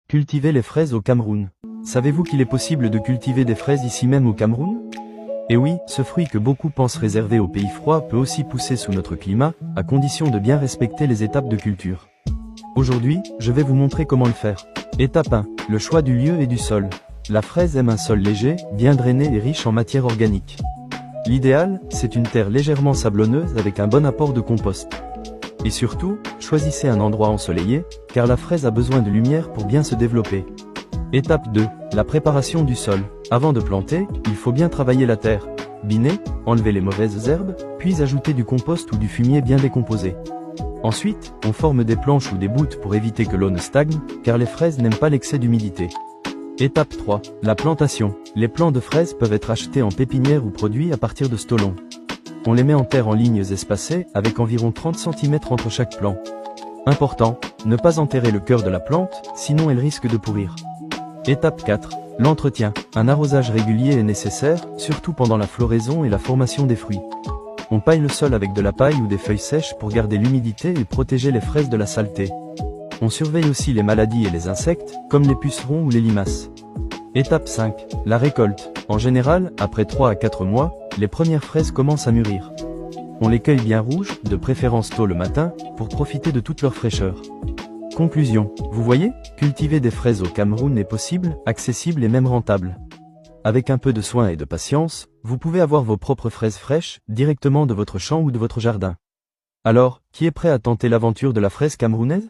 Cultiver les fraises au Cameroun. Savez-vous qu'il est possible de cultiver des fraises ici même au Cameroun? Et oui, ce fruit que beaucoup pensent réservé aux pays froids peut aussi pousser sous notre climat, à condition de bien respecter les étapes de culture. Aujourd'hui, je vais vous montrer comment le faire. Étape 1. Le choix du lieu et du sol. La fraise aime un sol léger, bien drainé et riche en matière organique. L'idéal, c'est une terre légèrement sablonneuse avec un bon apport de compost. Et surtout, choisissez un endroit ensoleillé, car la fraise a besoin de lumière pour bien se développer. Étape 2. La préparation du sol. Avant de planter, il faut bien travailler la terre. Biner, enlever les mauvaises herbes, puis ajouter du compost ou du fumier bien décomposé. Ensuite, on forme des planches ou des boutes pour éviter que l'eau ne stagne, car les fraises n'aiment pas l'excès d'humidité. Étape 3. La plantation. Les plants de fraises peuvent être achetés en pépinière ou produits à partir de stolons. On les met en terre en lignes espacées, avec environ 30 cm entre chaque plant. Important, ne pas enterrer le cœur de la plante, sinon elle risque de pourrir. Étape 4. L'entretien. Un arrosage régulier est nécessaire, surtout pendant la floraison et la formation des fruits. On paille le sol avec de la paille ou des feuilles sèches pour garder l'humidité et protéger les fraises de la saleté. On surveille aussi les maladies et les insectes, comme les pucerons ou les limaces. Étape 5. La récolte. En général, après 3 à 4 mois, les premières fraises commencent à mûrir. On les cueille bien rouges, de préférence tôt le matin, pour profiter de toute leur fraîcheur. Conclusion. Vous voyez, cultiver des fraises au Cameroun est possible, accessible et même rentable. Avec un peu de soin et de patience, vous pouvez avoir vos propres fraises fraîches, directement de votre champ ou de votre jardin. Alors, qui est prêt à tenter l'aventure de la fraise camerounaise?